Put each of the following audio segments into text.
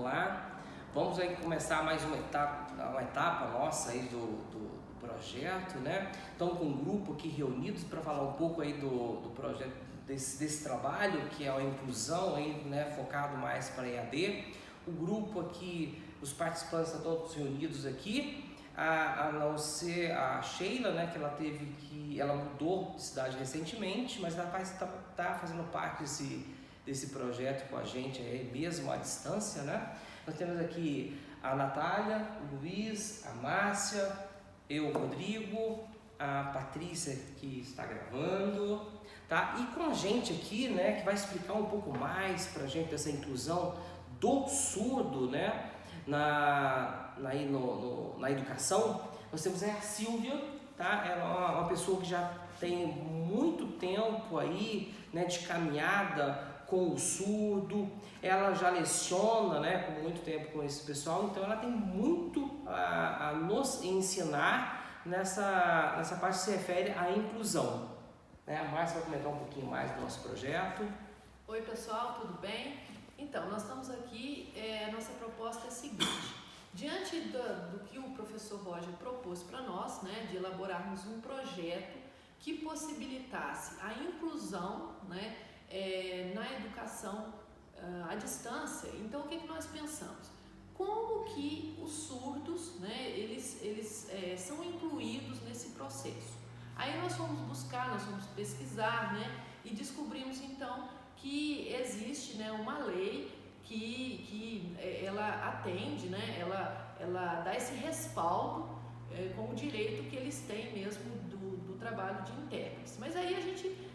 Olá, vamos aí começar mais uma etapa nossa aí do projeto, né? Então com um grupo aqui reunidos para falar um pouco aí do projeto, desse trabalho que é a inclusão aí, né? Focado mais para EAD. O grupo aqui, os participantes estão todos reunidos aqui, a não ser a Sheila, né? Que ela mudou de cidade recentemente, mas ela tá fazendo parte desse projeto com a gente aí mesmo à distância, né? Nós temos aqui a Natália, o Luiz, a Márcia, eu, o Rodrigo, a Patrícia que está gravando, tá? E com a gente aqui, né, que vai explicar um pouco mais pra gente dessa inclusão do surdo, né, na educação, nós temos a Silvia, tá? Ela é uma pessoa que já tem muito tempo aí, né, de caminhada com o surdo, ela já leciona, né, com muito tempo com esse pessoal, então ela tem muito a nos ensinar nessa parte que se refere à inclusão, né? A Márcia vai comentar um pouquinho mais do nosso projeto. Oi pessoal, tudo bem? Então, nós estamos aqui, a nossa proposta é a seguinte: diante do que o professor Roger propôs para nós, né, de elaborarmos um projeto que possibilitasse a inclusão, né, na educação à distância, então o que nós pensamos? Como que os surdos, né, eles são incluídos nesse processo? Aí nós fomos buscar, nós fomos pesquisar, né, e descobrimos então que existe, né, uma lei que ela atende, né, ela dá esse respaldo com o direito que eles têm mesmo do trabalho de intérpretes. Mas aí a gente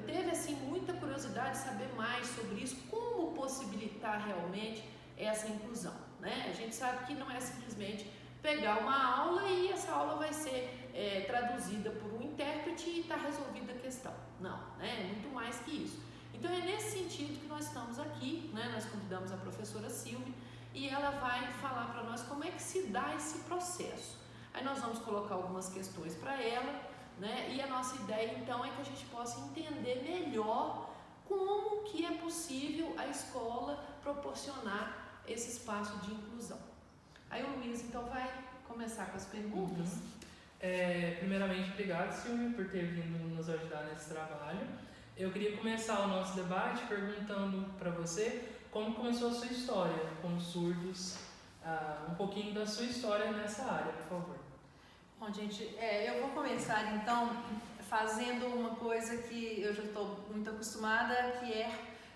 teve assim muita curiosidade de saber mais sobre isso, como possibilitar realmente essa inclusão, né? A gente sabe que não é simplesmente pegar uma aula e essa aula vai ser traduzida por um intérprete e está resolvida a questão. Não, né? É muito mais que isso. Então é nesse sentido que nós estamos aqui, né? Nós convidamos a professora Silvia e ela vai falar para nós como é que se dá esse processo. Aí nós vamos colocar algumas questões para ela, né? E a nossa ideia então é que a gente possa entender melhor como que é possível a escola proporcionar esse espaço de inclusão. Aí o Luiz então vai começar com as perguntas. Primeiramente, obrigado, Silvia, por ter vindo nos ajudar nesse trabalho. Eu queria começar o nosso debate perguntando para você como começou a sua história com os surdos, um pouquinho da sua história nessa área, por favor. Bom, gente, eu vou começar então fazendo uma coisa que eu já estou muito acostumada, que é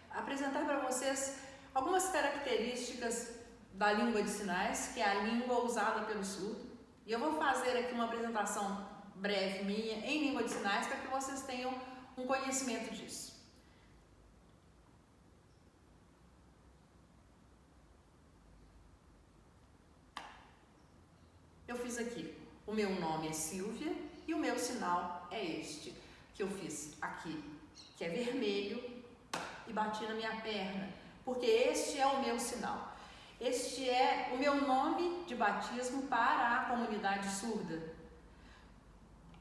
apresentar para vocês algumas características da língua de sinais, que é a língua usada pelo surdo. E eu vou fazer aqui uma apresentação breve minha em língua de sinais para que vocês tenham um conhecimento disso. Eu fiz aqui, o meu nome é Silvia e o meu sinal é este, que eu fiz aqui, que é vermelho, e bati na minha perna, porque este é o meu sinal. Este é o meu nome de batismo para a comunidade surda.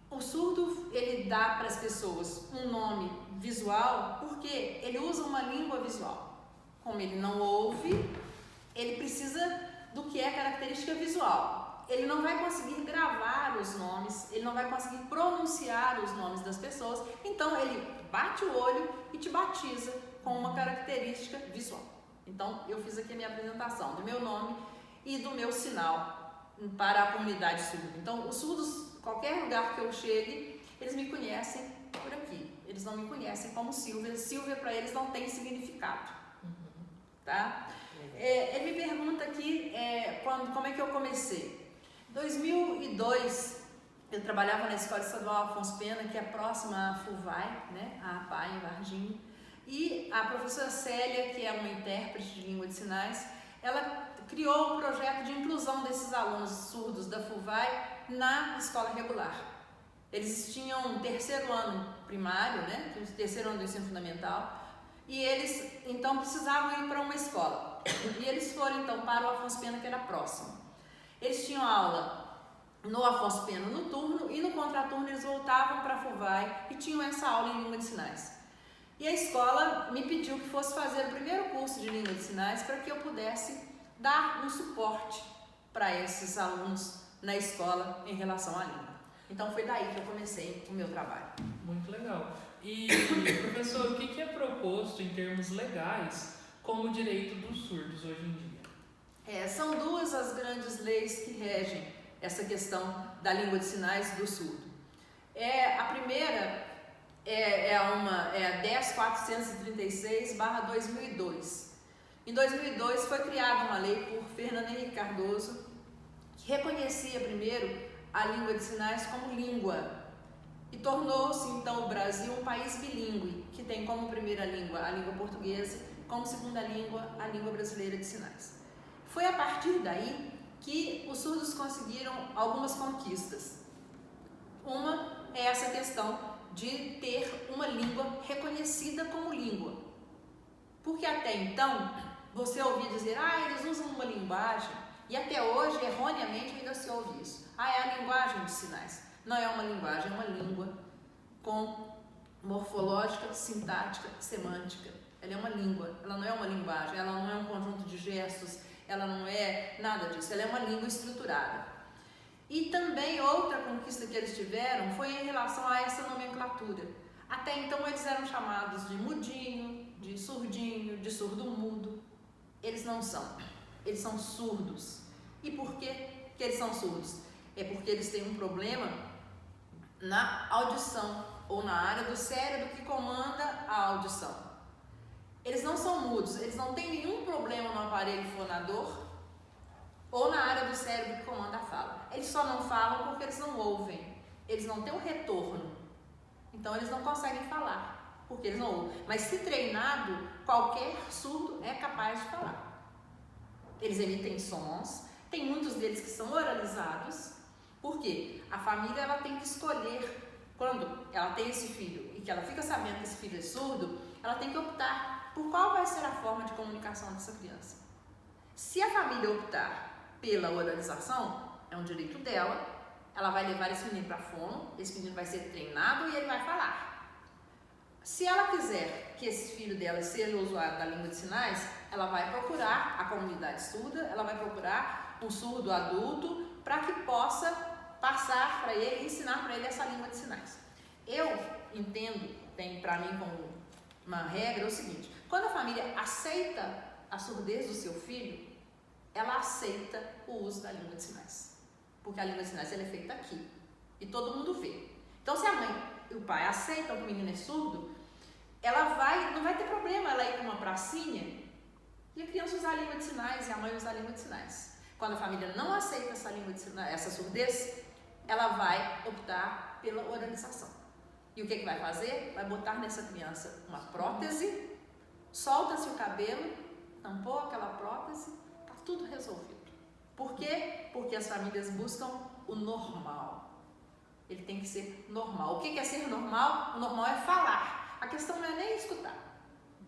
O surdo, ele dá para as pessoas um nome visual porque ele usa uma língua visual. Como ele não ouve, ele precisa do que é característica visual. Ele não vai conseguir gravar os nomes, ele não vai conseguir pronunciar os nomes das pessoas, então ele bate o olho e te batiza com uma característica visual. Então eu fiz aqui a minha apresentação do meu nome e do meu sinal para a comunidade surda. Então os surdos, qualquer lugar que eu chegue, eles me conhecem por aqui. Eles não me conhecem como Silvia. Silvia para eles não tem significado. Tá? Ele me pergunta aqui como é que eu comecei. Em 2002, eu trabalhava na Escola Estadual Afonso Pena, que é próxima à FUVAI, né? A APAI, em Varginha. E a professora Célia, que é uma intérprete de língua de sinais, ela criou o projeto de inclusão desses alunos surdos da FUVAI na escola regular. Eles tinham um terceiro ano primário, né, o terceiro ano do ensino fundamental, e eles então precisavam ir para uma escola. E eles foram então para o Afonso Pena, que era próximo. Eles tinham aula no Afonso Pena no turno e no contraturno eles voltavam para a FUVAI e tinham essa aula em língua de sinais. E a escola me pediu que fosse fazer o primeiro curso de língua de sinais para que eu pudesse dar um suporte para esses alunos na escola em relação à língua. Então foi daí que eu comecei o meu trabalho. Muito legal. E, professor, o que é proposto em termos legais como direito dos surdos hoje em dia? São duas as grandes leis que regem essa questão da língua de sinais do surdo. A primeira é a 10.436/2002. Em 2002 foi criada uma lei por Fernando Henrique Cardoso que reconhecia primeiro a língua de sinais como língua e tornou-se então o Brasil um país bilíngue, que tem como primeira língua a língua portuguesa, como segunda língua a língua brasileira de sinais. Foi a partir daí que os surdos conseguiram algumas conquistas. Uma é essa questão de ter uma língua reconhecida como língua. Porque até então, você ouvia dizer, eles usam uma linguagem, e até hoje, erroneamente, ainda se ouve isso. É a linguagem de sinais. Não é uma linguagem, é uma língua com morfológica, sintática, semântica. Ela é uma língua, ela não é uma linguagem, ela não é um conjunto de gestos, ela não é nada disso, ela é uma língua estruturada. E também outra conquista que eles tiveram foi em relação a essa nomenclatura. Até então eles eram chamados de mudinho, de surdinho, de surdo-mudo. Eles não são, eles são surdos. E por que eles são surdos? É porque eles têm um problema na audição, ou na área do cérebro que comanda a audição. Eles não são mudos, eles não têm nenhum problema no aparelho fonador ou na área do cérebro que comanda a fala. Eles só não falam porque eles não ouvem, eles não têm um retorno. Então eles não conseguem falar, porque eles não ouvem. Mas se treinado, qualquer surdo é capaz de falar. Eles emitem sons, tem muitos deles que são oralizados, porque a família ela tem que escolher, quando ela tem esse filho e que ela fica sabendo que esse filho é surdo, ela tem que optar por qual vai ser a forma de comunicação dessa criança. Se a família optar pela oralização, é um direito dela, ela vai levar esse menino para a fono, esse menino vai ser treinado e ele vai falar. Se ela quiser que esse filho dela seja usuário da língua de sinais, ela vai procurar a comunidade surda, ela vai procurar um surdo adulto para que possa passar para ele, ensinar para ele essa língua de sinais. Eu entendo, tem para mim como uma regra, é o seguinte: quando a família aceita a surdez do seu filho, ela aceita o uso da língua de sinais. Porque a língua de sinais ela é feita aqui e todo mundo vê. Então, se a mãe e o pai aceitam que o menino é surdo, não vai ter problema ela ir para uma pracinha e a criança usar a língua de sinais e a mãe usar a língua de sinais. Quando a família não aceita essa língua de sinais, essa surdez, ela vai optar pela oralização. E o que vai fazer? Vai botar nessa criança uma prótese, solta-se o cabelo, tampou aquela prótese, está tudo resolvido. Por quê? Porque as famílias buscam o normal. Ele tem que ser normal. O que é ser normal? O normal é falar. A questão não é nem escutar,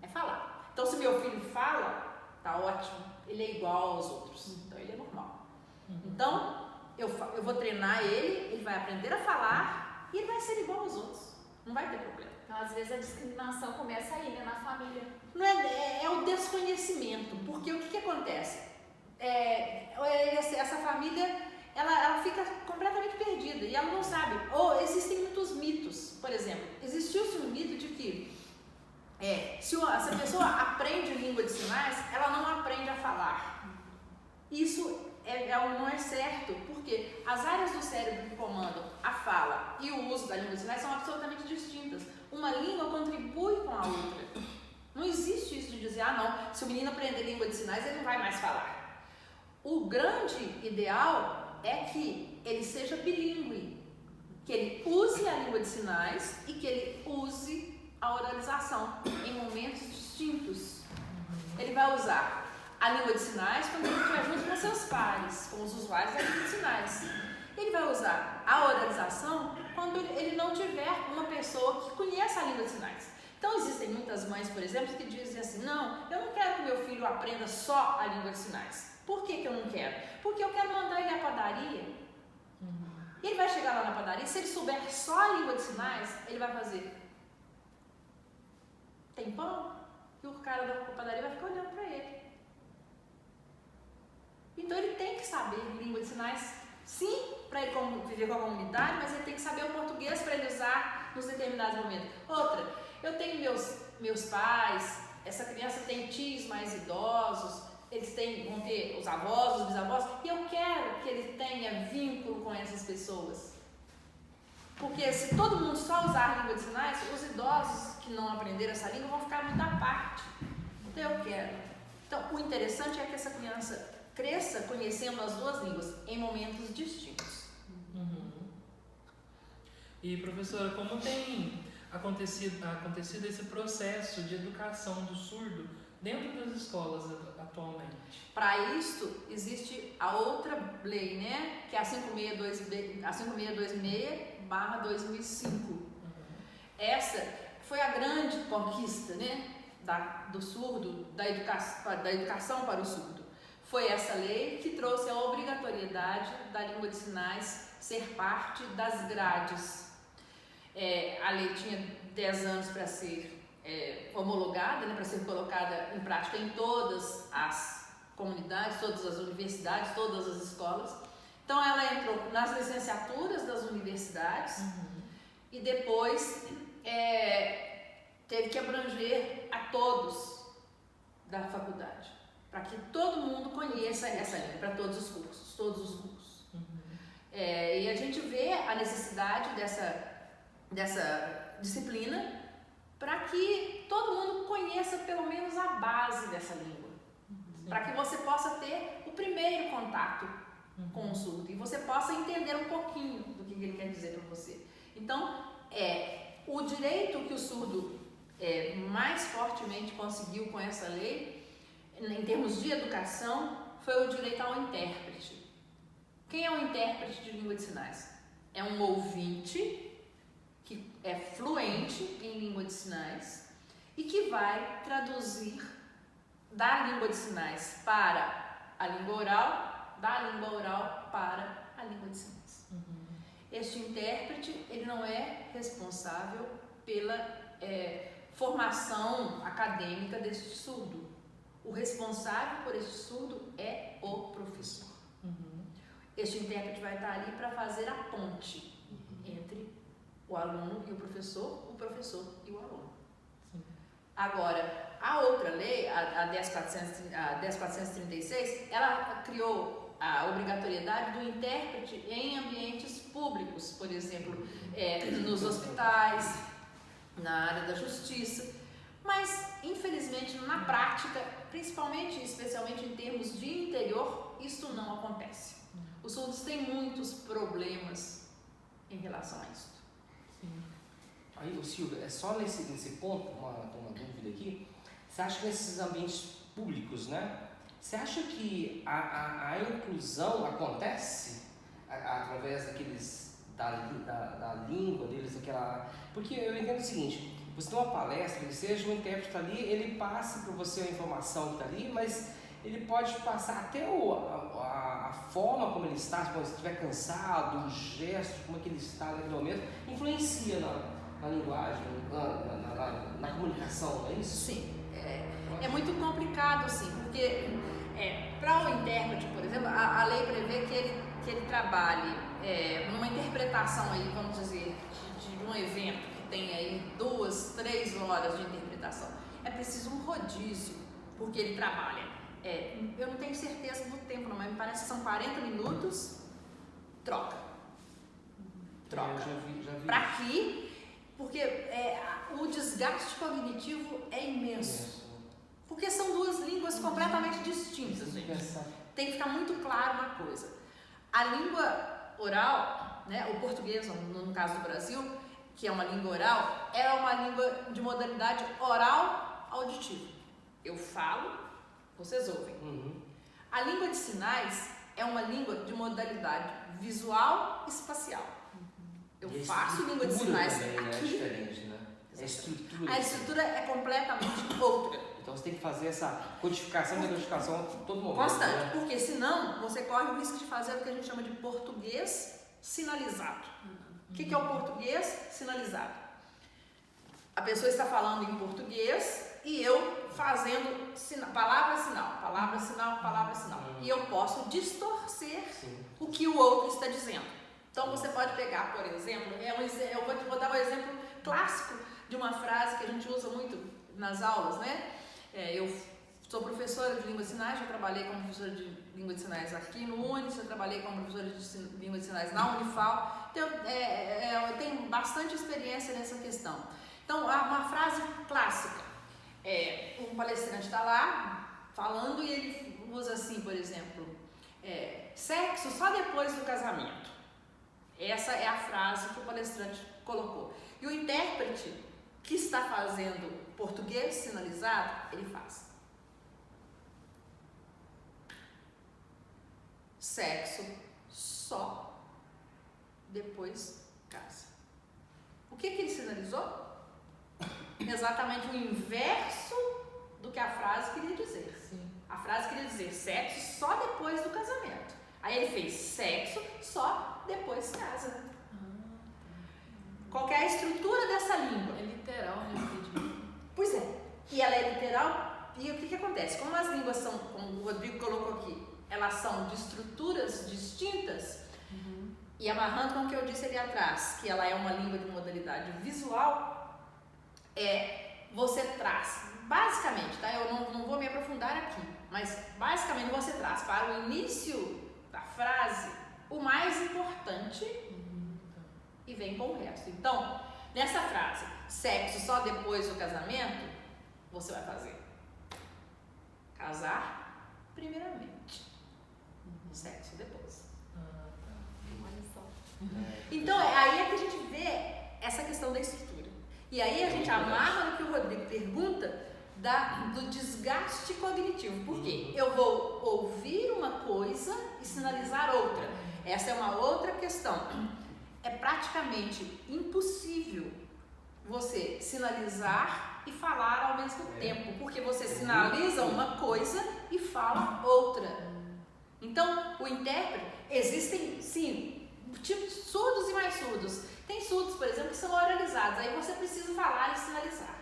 é falar. Então, se meu filho fala, tá ótimo, ele é igual aos outros, então ele é normal. Então, eu vou treinar ele vai aprender a falar e ele vai ser igual aos outros, não vai ter problema. Então, às vezes a discriminação começa aí, né, na família. Não é o desconhecimento, porque o que acontece? Essa família, ela fica completamente perdida e ela não sabe. Ou existem muitos mitos. Por exemplo, existiu-se um mito de que se essa pessoa aprende língua de sinais, ela não aprende a falar. Isso não é certo, porque as áreas do cérebro que comandam a fala e o uso da língua de sinais são absolutamente distintas. Uma língua contribui com a outra. Não existe isso de dizer, não, se o menino aprender língua de sinais, ele não vai mais falar. O grande ideal é que ele seja bilíngue, que ele use a língua de sinais e que ele use a oralização em momentos distintos. Ele vai usar a língua de sinais quando ele estiver junto com seus pares, com os usuários da língua de sinais. Ele vai usar a oralização quando ele não tiver uma pessoa que conheça a língua de sinais. Então, existem muitas mães, por exemplo, que dizem assim, não, eu não quero que meu filho aprenda só a língua de sinais. Por que eu não quero? Porque eu quero mandar ele à padaria. Ele vai chegar lá na padaria, se ele souber só a língua de sinais, ele vai fazer, tem pão? E o cara da padaria vai ficar olhando para ele. saber língua de sinais, sim, para ele viver com a comunidade, mas ele tem que saber o português para ele usar nos determinados momentos. Outra, eu tenho meus pais, essa criança tem tios mais idosos, eles vão ter os avós, os bisavós, e eu quero que ele tenha vínculo com essas pessoas. Porque se todo mundo só usar a língua de sinais, os idosos que não aprenderam essa língua vão ficar muito à parte. Então eu quero. Então o interessante é que essa criança cresça conhecendo as duas línguas em momentos distintos. Uhum. E professora, como tem acontecido esse processo de educação do surdo dentro das escolas atualmente? Para isso, existe a outra lei, né? Que é a 5626/2005. Uhum. Essa foi a grande conquista, né? Do surdo, da educação para o surdo. Foi essa lei que trouxe a obrigatoriedade da língua de sinais ser parte das grades. A lei tinha 10 anos para ser homologada, né, para ser colocada em prática em todas as comunidades, todas as universidades, todas as escolas. Então ela entrou nas licenciaturas das universidades e depois teve que abranger a todos da faculdade, para que todo mundo conheça essa língua, para todos os cursos. E a gente vê a necessidade dessa disciplina para que todo mundo conheça pelo menos a base dessa língua, para que você possa ter o primeiro contato com o surdo e você possa entender um pouquinho do que ele quer dizer para você. Então, o direito que o surdo mais fortemente conseguiu com essa lei, em termos de educação, foi o direito ao intérprete. Quem é um intérprete de língua de sinais? É um ouvinte que é fluente em língua de sinais e que vai traduzir da língua de sinais para a língua oral, da língua oral para a língua de sinais. Este intérprete, ele não é responsável pela formação acadêmica deste surdo. O responsável por este surdo é o professor. Este intérprete vai estar ali para fazer a ponte entre o aluno e o professor e o aluno. Agora, a outra lei, a 10.436, ela criou a obrigatoriedade do intérprete em ambientes públicos, por exemplo, nos hospitais, na área da justiça, mas infelizmente na prática, especialmente em termos de interior, isso não acontece. Os surdos têm muitos problemas em relação a isso. Aí, Silvia, só nesse ponto, uma dúvida aqui, você acha que nesses ambientes públicos, né, você acha que a inclusão acontece através da língua deles, porque eu entendo o seguinte, você tem uma palestra, ele seja um intérprete ali, ele passa para você a informação que está ali, mas ele pode passar até a forma como ele está, se ele estiver cansado, os gestos, como é que ele está naquele momento, influencia na linguagem, na comunicação, não é isso? Sim, é muito complicado, sim, porque para o intérprete, por exemplo, a lei prevê que ele trabalhe numa interpretação aí, vamos dizer, de um evento que tem aí 2, 3 horas de interpretação. É preciso um rodízio, porque ele trabalha. Eu não tenho certeza do tempo, não, mas me parece que são 40 minutos, troca. Eu já vi. Para aqui, porque o desgaste cognitivo é imenso. Porque são duas línguas completamente distintas, gente. Tem que ficar muito claro uma coisa. A língua oral, né, o português, no caso do Brasil, que é uma língua oral, é uma língua de modalidade oral-auditiva. Eu falo, vocês ouvem. A língua de sinais é uma língua de modalidade visual-espacial. Eu faço língua de sinais também, aqui. Né? É diferente, né? A estrutura é completamente outra. Então você tem que fazer essa codificação e decodificação a todo momento. Constante, né? porque senão você corre o risco de fazer o que a gente chama de português sinalizado. O que é o português sinalizado? A pessoa está falando em português e eu fazendo palavra, sinal, palavra, sinal, palavra, sinal. e eu posso distorcer Sim. o que o outro está dizendo. Então você pode pegar, por exemplo, eu vou dar um exemplo clássico de uma frase que a gente usa muito nas aulas, né? Eu sou professora de língua de sinais, já trabalhei como professora de língua de sinais aqui no Unis, já trabalhei como professora de língua de sinais na Unifal, então eu tenho bastante experiência nessa questão. Então, uma frase clássica, um palestrante está lá falando e ele usa assim, por exemplo, sexo só depois do casamento. Essa é a frase que o palestrante colocou. E o intérprete que está fazendo português sinalizado, ele faz sexo só depois casa. O que ele sinalizou? Exatamente o inverso do que a frase queria dizer. Sim. A frase queria dizer sexo só depois do casamento. Aí ele fez sexo só depois casa. Qual que é a estrutura dessa língua? É literal, né? Entendi. Pois é. E ela é literal. E o que acontece? Como as línguas são, como o Rodrigo colocou aqui, elas são de estruturas distintas, e amarrando com o que eu disse ali atrás, que ela é uma língua de modalidade visual, você traz, basicamente, tá? Eu não vou me aprofundar aqui, mas basicamente você traz para o início da frase o mais importante e vem com o resto. Então, nessa frase, sexo só depois do casamento, você vai fazer casar primeiramente, sexo depois. Olha só. Então, aí é que a gente vê essa questão da estrutura. E aí a gente amarra no que o Rodrigo pergunta do desgaste cognitivo. Por quê? Eu vou ouvir uma coisa e sinalizar outra. Essa é uma outra questão. É praticamente impossível você sinalizar e falar ao mesmo tempo, porque você sinaliza uma coisa e fala outra. Então, o intérprete, existem, sim, tipos surdos e mais surdos. Tem surdos, por exemplo, que são oralizados, aí você precisa falar e sinalizar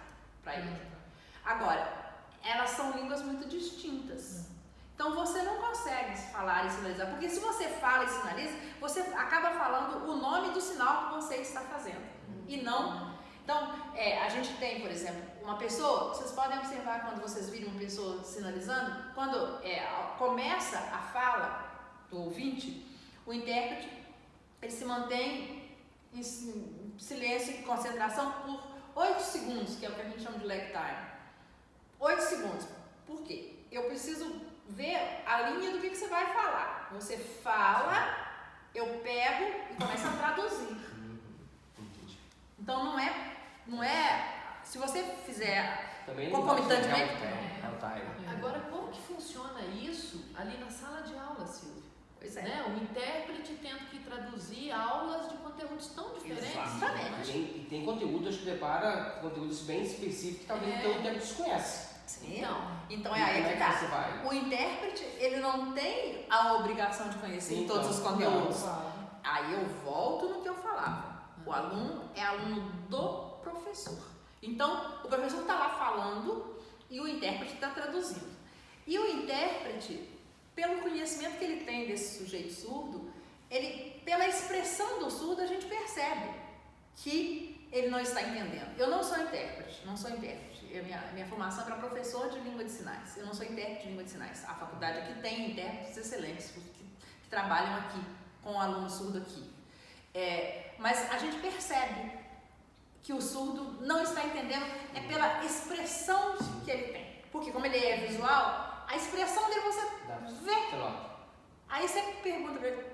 para ele. Agora, elas são línguas muito distintas. Então, você não consegue falar e sinalizar, porque se você fala e sinaliza, você acaba falando o nome do sinal que você está fazendo, e não... Então, a gente tem, por exemplo, uma pessoa, vocês podem observar quando vocês virem uma pessoa sinalizando, quando começa a fala do ouvinte, o intérprete, ele se mantém em silêncio e concentração por 8 segundos, que é o que a gente chama de lag time. 8 segundos. Por quê? Eu preciso ver a linha do que você vai falar. Você fala, eu pego e começo a traduzir. Então, não é se você fizer concomitantemente... Agora, como que funciona isso ali na sala de aula, Silvia? Pois é. Né? O intérprete tendo que traduzir aulas de conteúdos tão diferentes. Exatamente. E tem conteúdos que prepara conteúdos bem específicos que talvez o intérprete desconhece. Sim. Então é aí que tá. O intérprete, ele não tem a obrigação de conhecer todos os conteúdos. Aí eu volto no que eu falava. O aluno é aluno do professor. Então, o professor está lá falando e o intérprete está traduzindo. E o intérprete, pelo conhecimento que ele tem desse sujeito surdo, pela expressão do surdo, a gente percebe que ele não está entendendo. Eu não sou intérprete. Minha formação é para professor de língua de sinais. Eu não sou intérprete de língua de sinais. A faculdade aqui tem intérpretes excelentes que trabalham aqui com o aluno surdo aqui. Mas a gente percebe que o surdo não está entendendo pela expressão que ele tem. Porque como ele é visual, a expressão dele você vê. Aí você pergunta para ele,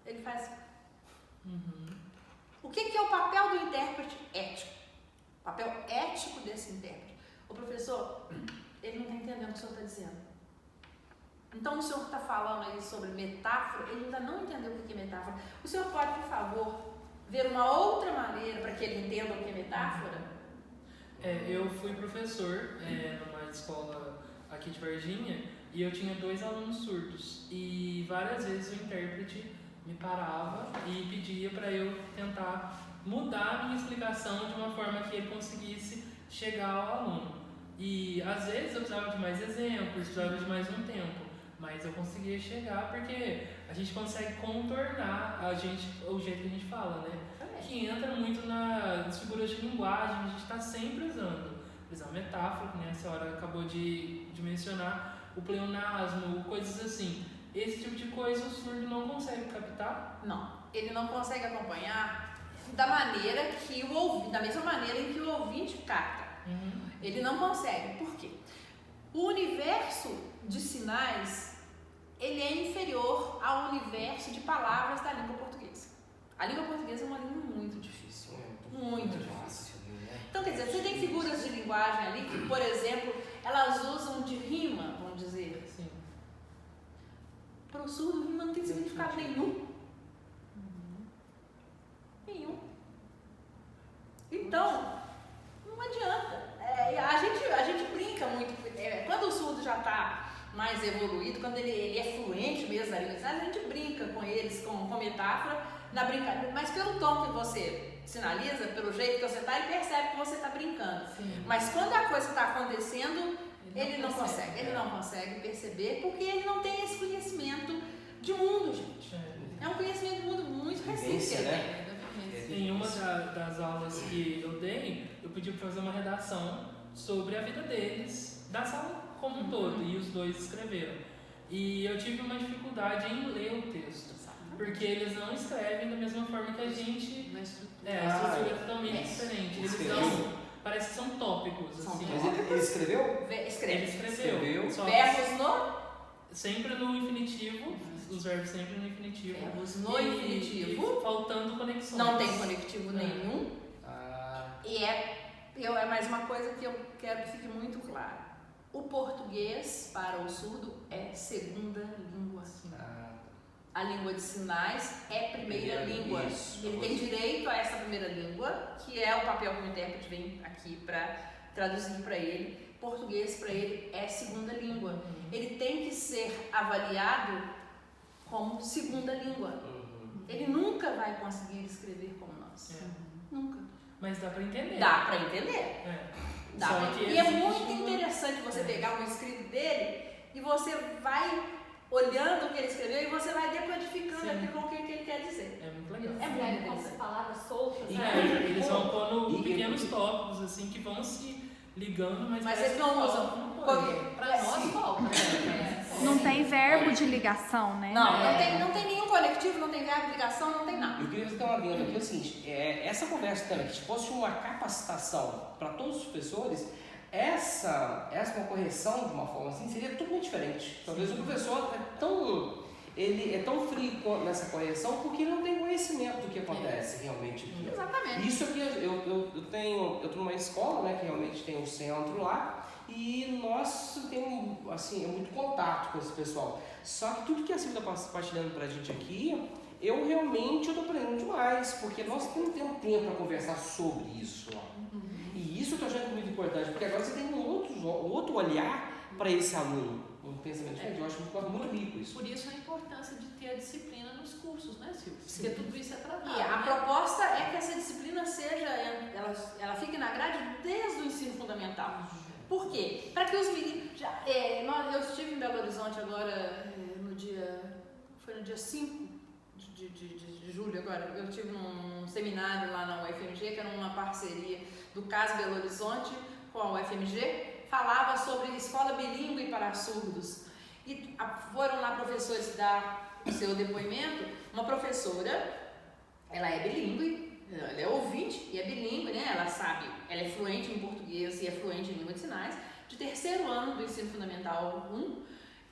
ele faz... O que é o papel do intérprete ético? O papel ético desse intérprete. O professor, ele não está entendendo o que o senhor está dizendo. Então o senhor está falando aí sobre metáfora, ele ainda não entendeu o que é metáfora. O senhor pode, por favor, ver uma outra maneira para que ele entenda o que é metáfora? Eu fui professor numa escola aqui de Varginha e eu tinha 2 alunos surdos e várias vezes o intérprete me parava e pedia para eu tentar mudar a minha explicação de uma forma que ele conseguisse chegar ao aluno. E às vezes eu precisava de mais exemplos, precisava de mais um tempo. Mas eu conseguia chegar porque a gente consegue contornar o jeito que a gente fala, né? Que entra muito nas figuras de linguagem, a gente está sempre usando. Usar metáfora, que nem a senhora acabou de mencionar, o pleonasmo, coisas assim. Esse tipo de coisa o surdo não consegue captar? Não, ele não consegue acompanhar da maneira que o ouvinte, da mesma maneira em que o ouvinte capta. Ele não consegue. Por quê? O universo de sinais, ele é inferior ao universo de palavras da língua portuguesa. A língua portuguesa é uma língua muito difícil. Muito difícil. Então, quer dizer, você tem figuras de linguagem ali que, por exemplo, elas usam de rima, vamos dizer. Sim. Para o surdo, rima não tem significado nenhum. Nenhum. Então, não adianta. A gente brinca muito. Quando o surdo já está mais evoluído, quando ele é fluente mesmo na língua, a gente brinca com eles, com metáfora, na brincadeira. Mas pelo tom que você sinaliza, pelo jeito que você está, ele percebe que você está brincando. Sim. Mas quando a coisa está acontecendo, ele não consegue. Ele não consegue perceber porque ele não tem esse conhecimento de mundo, gente. É um conhecimento de mundo muito recente. Né? Em uma das aulas que eu dei, eu pedi para fazer uma redação sobre a vida deles, da sala como um todo, e os dois escreveram. E eu tive uma dificuldade em ler o texto, porque eles não escrevem da mesma forma que a gente. Na estrutura. A estrutura é totalmente diferente. Eles parece que são tópicos. São Assim. Mas ele escreveu? Ele Escreve. escreveu. Só Verbos no? sempre no infinitivo, os verbos sempre no infinitivo. Verbos no infinitivo. E faltando conexões. Não tem conectivo nenhum. E é mais uma coisa que eu quero que fique muito clara. O português, para o surdo, é segunda língua. A língua de sinais é primeira língua. Ele tem direito a essa primeira língua, que é o papel que o intérprete vem aqui para traduzir para ele. Português, para ele, é segunda língua. Ele tem que ser avaliado como segunda língua. Ele nunca vai conseguir escrever como nós. Nunca. Mas dá para entender. Dá para entender. Dá Só pra... que E é existe muito interessante você pegar um escrito dele e você vai olhando o que ele escreveu e você vai decodificando aquilo que ele quer dizer. É muito legal. É muito Como interessante. palavras soltas, Eles vão pondo pequenos tópicos assim que vão se ligando, mas eles não usam. Para nós falta, né? Não tem verbo de ligação, né? Não tem nenhum conectivo, não tem verbo de ligação, não tem nada. Eu queria fazer uma venda aqui, é o seguinte, essa conversa também, que se fosse uma capacitação para todos os professores, essa uma correção de uma forma assim seria totalmente diferente. Talvez o professor ele é tão frio nessa correção porque ele não tem conhecimento do que acontece realmente aqui. Exatamente. Isso aqui, eu estou numa escola, né, que realmente tem um centro lá, e nós temos, assim, muito contato com esse pessoal. Só que tudo que a Silvia está partilhando para a gente aqui, eu estou aprendendo demais, porque nós não temos tempo para conversar sobre isso. E isso eu estou achando muito importante, porque agora você tem um outro olhar para esse aluno, um pensamento diferente. Eu acho muito rico isso. Por isso a importância de ter a disciplina nos cursos, né, Silvia? Porque tudo isso é trabalho. E a proposta é que essa disciplina ela fique na grade desde o ensino fundamental. Por quê? Para que os meninos... eu estive em Belo Horizonte agora, foi no dia 5 de julho agora. Eu estive num seminário lá na UFMG, que era uma parceria do CAS Belo Horizonte com a UFMG, falava sobre escola bilíngue para surdos. E foram lá professores dar o seu depoimento. Uma professora, ela é bilíngue, ela é ouvinte e é bilíngue, né? Ela é fluente em português e é fluente em língua de sinais, de terceiro ano do ensino fundamental 1,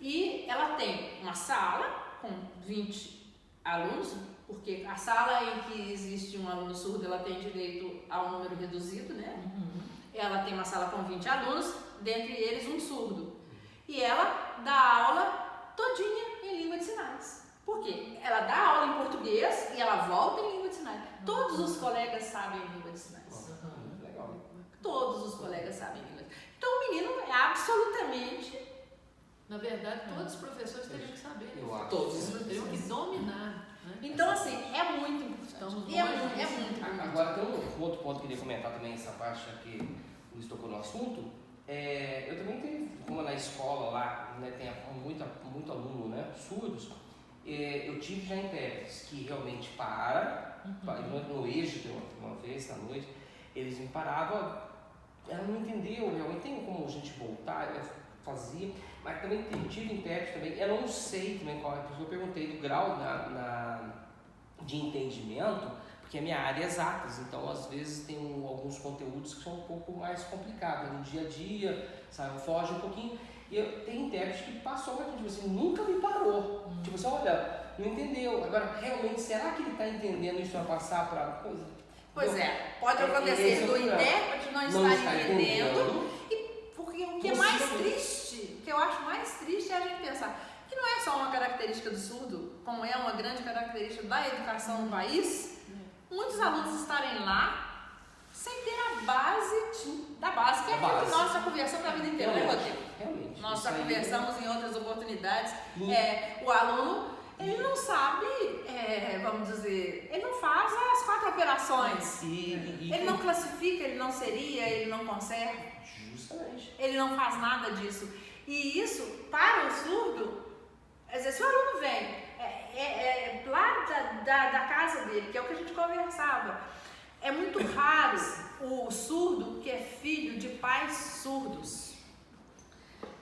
e ela tem uma sala com 20 alunos, porque a sala em que existe um aluno surdo, ela tem direito a um número reduzido, né? Ela tem uma sala com 20 alunos, dentre eles um surdo. E ela dá aula todinha em língua de sinais. Por quê? Ela dá aula em português e ela volta em língua de sinais. Todos os colegas sabem língua de sinais. Legal. Todos os colegas sabem língua de sinais. Então o menino é absolutamente... Na verdade, todos os professores teriam que saber. Eu acho. Todos. Teriam que dominar. Né? Então, assim, é muito importante. Estamos E é longe muito disso. importante. Agora tem um outro ponto que eu queria comentar também, essa parte que o Luiz tocou no assunto, Eu também tenho, como na escola lá, né, tem muito aluno, né, surdos, eu tive já intérpretes que realmente no êxito uma vez na noite, eles me paravam, ela não entendeu, realmente tem como a gente voltar, ela fazia, mas também tive intérprete também, eu não sei também qual é, porque eu perguntei do grau de entendimento, porque a minha área é exatas, então às vezes tem alguns conteúdos que são um pouco mais complicados, no dia a dia, sabe, foge um pouquinho, e tem intérprete que passou pra gente, tipo assim, nunca me parou, tipo assim, olha, não entendeu, agora realmente, será que ele está entendendo isso vai passar para coisa? Pois pode acontecer do intérprete não estar entendendo, e porque o que é mais triste, o que eu acho mais triste é a gente pensar que não é só uma característica do surdo, como é uma grande característica da educação no país, muitos alunos estarem lá sem ter a base da base, que é aquilo que nós já conversamos a vida inteira, né, Rodrigo? Realmente. Nós já conversamos em outras oportunidades. O aluno, ele não sabe, vamos dizer, ele não faz as 4 operações. Ele não classifica, ele não seria, ele não conserva. Justamente. Ele não faz nada disso. E isso, para o surdo, às vezes, se o aluno vem lá da casa dele, que é o que a gente conversava, é muito raro o surdo que é filho de pais surdos.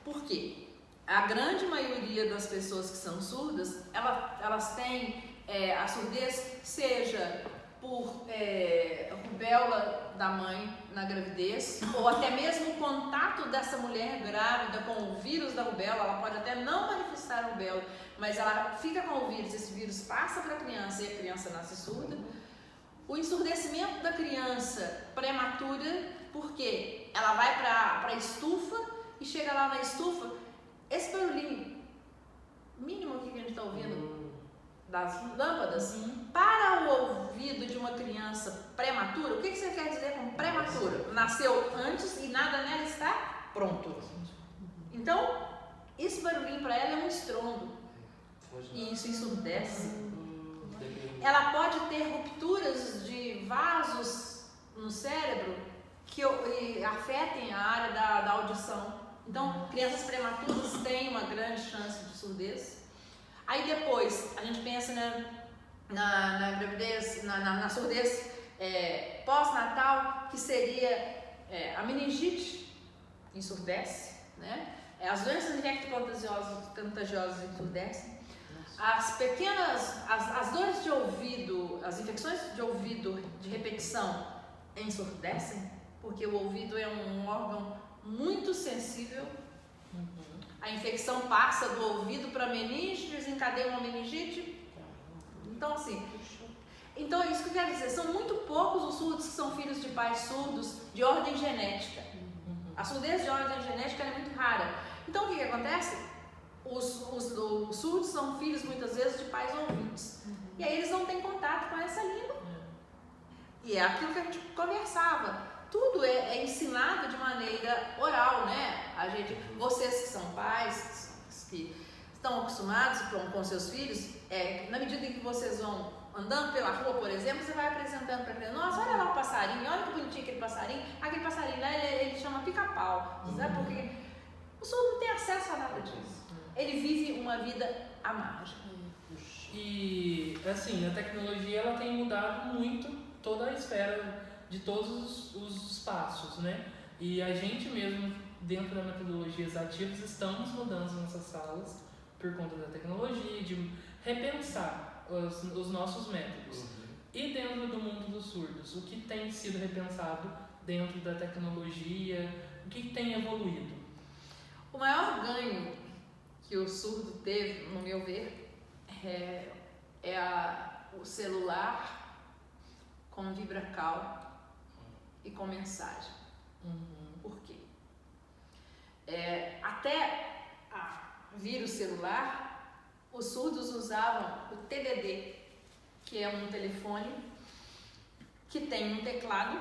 Por quê? A grande maioria das pessoas que são surdas, elas têm a surdez, seja por rubéola da mãe na gravidez, ou até mesmo o contato dessa mulher grávida com o vírus da rubéola. Ela pode até não manifestar a rubéola, mas ela fica com o vírus, esse vírus passa para a criança e a criança nasce surda. O ensurdecimento da criança prematura, porque ela vai para a estufa e chega lá na estufa, esse barulhinho mínimo aqui que a gente está ouvindo das lâmpadas, para o ouvido de uma criança prematura, o que você quer dizer com prematura? Nasceu antes e nada nela está pronto. Então, esse barulhinho para ela é um estrondo. E isso ensurdece. Ela pode ter rupturas de vasos no cérebro que afetem a área da audição. Então, crianças prematuras têm uma grande chance de surdez. Aí depois, a gente pensa na gravidez, na surdez pós-natal, que seria a meningite ensurdece, né? As doenças infecto-contagiosas ensurdecem. As dores de ouvido, as infecções de ouvido de repetição ensurdecem, porque o ouvido é um órgão muito sensível. A infecção passa do ouvido para a meninge, desencadeia uma meningite. Então, assim, então isso que eu quero dizer, são muito poucos os surdos que são filhos de pais surdos de ordem genética. A surdez de ordem genética é muito rara. Então, o que acontece? Os surdos são filhos, muitas vezes, de pais ouvintes. E aí eles não têm contato com essa língua. E é aquilo que a gente conversava. Tudo é ensinado de maneira oral, né? Vocês que são pais, que estão acostumados com seus filhos, na medida em que vocês vão andando pela rua, por exemplo, você vai apresentando para a criança, nossa, olha lá o passarinho, olha que bonitinho aquele passarinho lá, ele chama pica-pau, sabe por quê? O surdo não tem acesso a nada disso. Ele vive uma vida à margem. E, assim, a tecnologia ela tem mudado muito toda a esfera de todos os espaços, né? E a gente mesmo, dentro da metodologias ativas, estamos mudando as nossas salas por conta da tecnologia, de repensar os nossos métodos. E dentro do mundo dos surdos, o que tem sido repensado dentro da tecnologia, o que tem evoluído? O maior ganho que o surdo teve, no meu ver, o celular com vibracal e com mensagem. Por quê? Até vir o celular, os surdos usavam o TDD, que é um telefone que tem um teclado.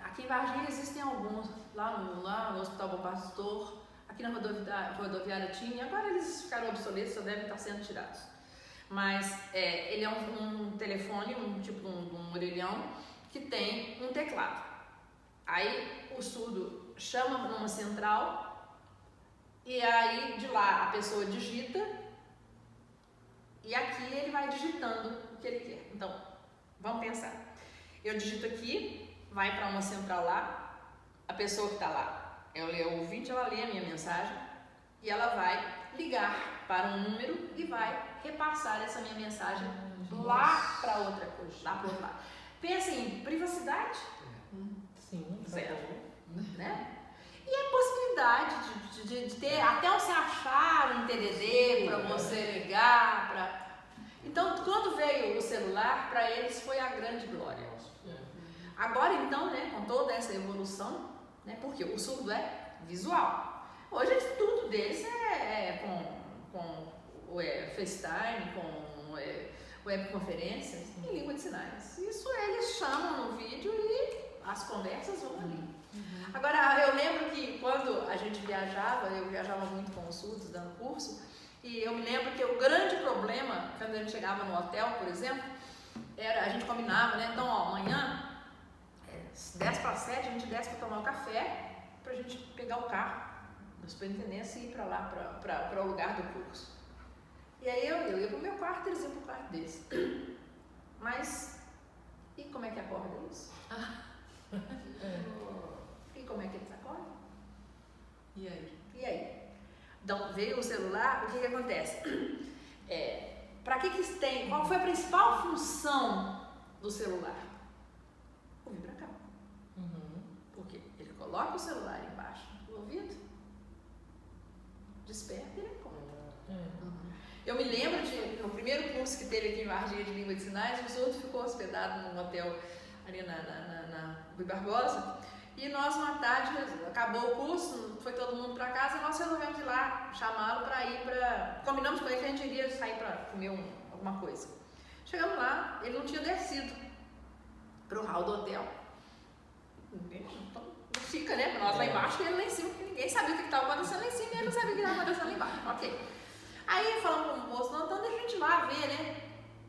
Aqui em Varginha existem alguns, lá no Hospital Bom Pastor, aqui na rodoviária tinha, agora eles ficaram obsoletos, só devem estar sendo tirados. Mas ele é um telefone, um orelhão, que tem um teclado. Aí o surdo chama numa central e aí de lá a pessoa digita e aqui ele vai digitando o que ele quer. Então, vamos pensar. Eu digito aqui, vai para uma central lá, a pessoa que está lá, é o ouvinte, ela lê a minha mensagem e ela vai ligar para um número e vai repassar essa minha mensagem lá para outra coisa, lá para outro lado. Pensa em privacidade. Sim, Zero. Né? E a possibilidade de ter, até você achar um TDD para você ligar, Então, quando veio o celular, para eles foi a grande glória. Agora, então, né, com toda essa evolução, né, porque o surdo é visual. Hoje, tudo deles é com FaceTime, com webconferências em língua de sinais. Isso eles chamam no vídeo e as conversas vão ali. Agora, eu lembro que quando a gente viajava, eu viajava muito com os surdos, dando curso, e eu me lembro que o grande problema, quando a gente chegava no hotel, por exemplo, era, a gente combinava, né? Então, ó, amanhã, 10:07, a gente desce para tomar o café, pra gente pegar o carro da superintendência e ir para lá, para o lugar do curso. E aí eu ia pro meu quarto, eles iam pro quarto deles. Mas, e como é que acorda isso? E como é que eles acordam? E aí? Então, veio o celular, o que acontece? Para que tem? Qual foi a principal função do celular? O vibracal. Porque ele coloca o celular embaixo do ouvido, desperta e ele acorda. Eu me lembro no primeiro curso que teve aqui em Varginha de Língua de Sinais, o surdo ficou hospedado num hotel ali na Rui Barbosa. E nós, uma tarde, acabou o curso, foi todo mundo para casa, e nós resolvemos ir lá, chamá-lo para ir para... Combinamos com ele que a gente iria sair para comer alguma coisa. Chegamos lá, ele não tinha descido para o hall do hotel. Então, fica, né? Nós lá embaixo e ele lá em cima, porque ninguém sabia o que estava acontecendo lá em cima e ele não sabia o que estava acontecendo lá embaixo. Ok. Aí falamos com o moço, não, então deixa a gente lá ver, né?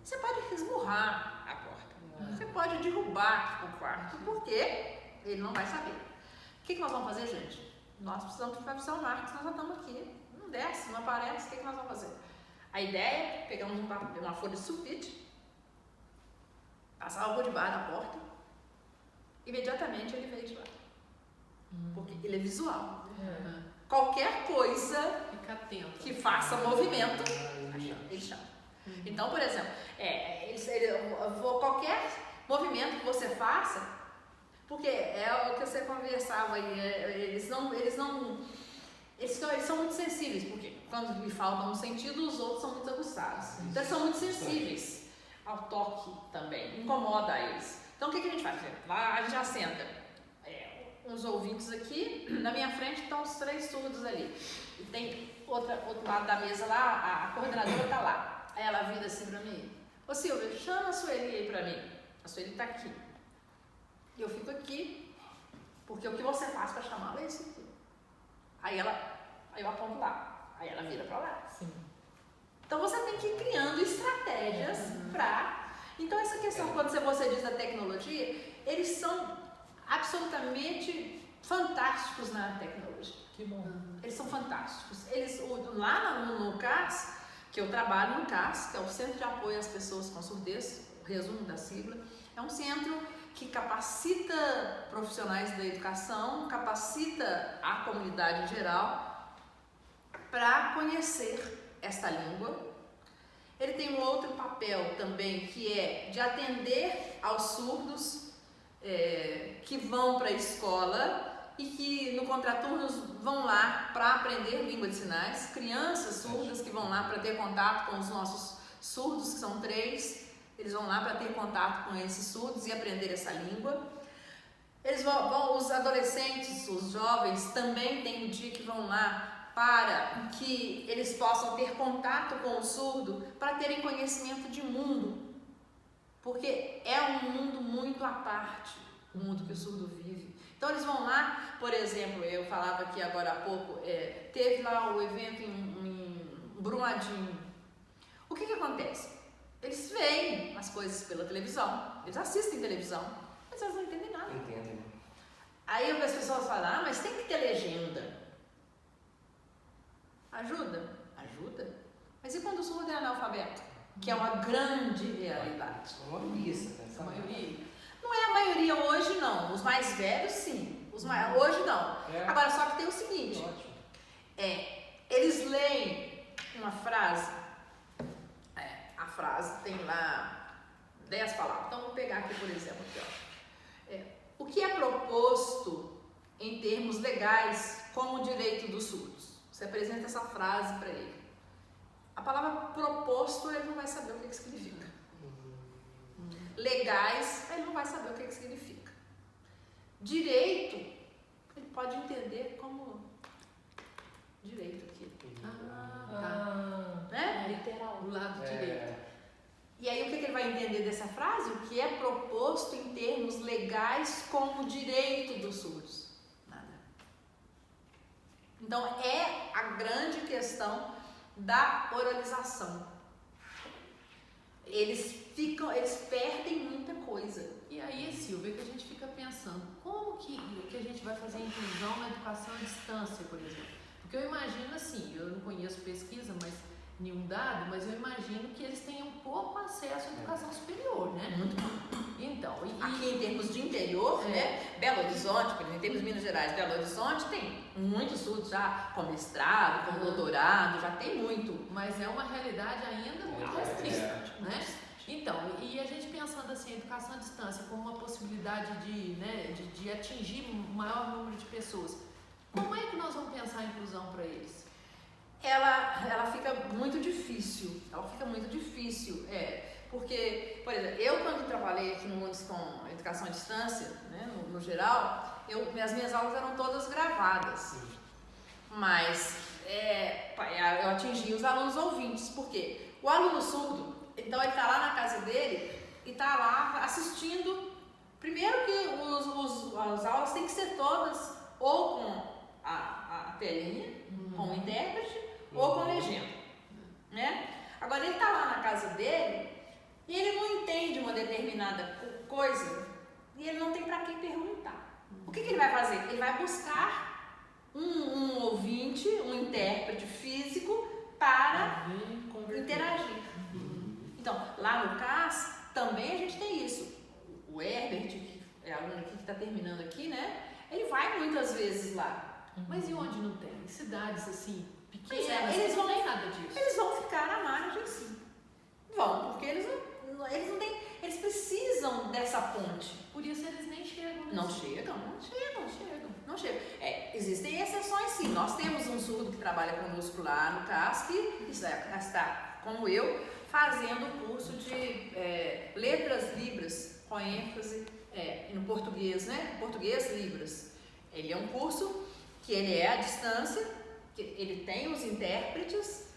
Você pode esmurrar a porta, você pode derrubar o quarto, porque ele não vai saber. O que nós vamos fazer, gente? Nós precisamos de professor Marcos, nós já estamos aqui. Não desce, não aparece, o que nós vamos fazer? A ideia é pegamos uma folha de sulfite, passava por debaixo da porta, imediatamente ele veio de lá. Porque ele é visual. Qualquer coisa Fica atento. que faça movimento, ele chama. Então, por exemplo, qualquer movimento que você faça, porque é o que você conversava aí, eles são muito sensíveis, porque quando me faltam um sentido, os outros são muito aguçados. Então, eles são muito sensíveis ao toque também, incomoda eles. Então, o que a gente faz? Lá a gente já senta uns ouvintes aqui, na minha frente estão os 3 surdos ali. E tem outro lado da mesa lá, a coordenadora está lá. Aí ela vira assim para mim: ô Silvia, chama a Sueli aí para mim. A Sueli está aqui. E eu fico aqui, porque o que você faz para chamá-la é isso aqui. Aí eu aponto lá, aí ela vira para lá. Sim. Então você tem que ir criando estratégias para... Então essa questão, quando você diz da tecnologia, eles são absolutamente fantásticos na tecnologia. Que bom. Eles são fantásticos. Lá no CAS, que eu trabalho no CAS, que é o Centro de Apoio às Pessoas com Surdez, o resumo da sigla, é um centro que capacita profissionais da educação, capacita a comunidade em geral para conhecer esta língua. Ele tem um outro papel também, que é de atender aos surdos que vão para a escola e que no contraturnos vão lá para aprender língua de sinais, crianças surdas que vão lá para ter contato com os nossos surdos, que são 3, eles vão lá para ter contato com esses surdos e aprender essa língua. Eles os adolescentes, os jovens também tem um dia que vão lá para que eles possam ter contato com o surdo, para terem conhecimento de mundo, porque é um mundo muito à parte, o mundo que o surdo vive. Então eles vão lá, por exemplo, eu falava aqui agora há pouco, teve lá o evento em Brumadinho. O que acontece? Eles veem as coisas pela televisão, eles assistem televisão, mas eles não entendem nada. Entendem. Aí as pessoas falam, mas tem que ter legenda. Ajuda? Ajuda. Mas e quando o surdo é analfabeto? Que é uma grande realidade. Uma missa, né? A maioria. Não é a maioria hoje, não. Os mais velhos, sim. Hoje, não. Agora, só que tem o seguinte. Ótimo. Eles leem uma frase. A frase tem lá 10 palavras. Então, vou pegar aqui, por exemplo. Aqui, ó. O que é proposto em termos legais como direito dos surdos? Você apresenta essa frase para ele. A palavra proposto, ele não vai saber o que significa. Legais, ele não vai saber o que significa. Direito, ele pode entender como direito aqui. Né? Literal. O lado direito. E aí, o que ele vai entender dessa frase? O que é proposto em termos legais como direito dos surdos? Nada. Então, é a grande questão da oralização. Eles perdem muita coisa. E aí, Silvia, que a gente fica pensando, como que a gente vai fazer inclusão na educação à distância, por exemplo? Porque eu imagino assim, eu não conheço pesquisa, nenhum dado, mas eu imagino que eles tenham pouco acesso à educação superior, né? Então, aqui em termos de interior, né? Belo Horizonte, por exemplo, em termos de Minas Gerais, Belo Horizonte tem muitos surdos já com mestrado, com doutorado, já tem muito. Mas é uma realidade ainda muito restrita, né? Então, e a gente pensando assim, a educação à distância como uma possibilidade de atingir um maior número de pessoas, como é que nós vamos pensar a inclusão para eles? Ela fica muito difícil. Porque, por exemplo, eu quando trabalhei aqui no Mundos com educação à distância, né, no geral, as minhas aulas eram todas gravadas. Mas eu atingi os alunos ouvintes. Por quê? O aluno surdo, então ele está lá na casa dele e está lá assistindo. Primeiro que as aulas têm que ser todas ou com a telinha, com o intérprete, ou com legenda, né? Agora ele está lá na casa dele e ele não entende uma determinada coisa e ele não tem para quem perguntar. O que ele vai fazer? Ele vai buscar um ouvinte, um intérprete físico para interagir. Então, lá no CAS também a gente tem isso. O Herbert, que é aluno aqui que está terminando aqui, né? Ele vai muitas vezes lá. Mas e onde não tem? Cidades assim, pequenas, eles não têm nada disso. Eles vão ficar à margem, sim. Vão, porque eles não têm. Eles precisam dessa ponte. Por isso eles nem chegam. Não chegam. Existem exceções, sim. Nós temos um surdo que trabalha conosco lá no CAS, que está, como eu, fazendo o curso de letras libras, com ênfase no português, né? Português Libras. Ele é um curso que ele é à distância, que ele tem os intérpretes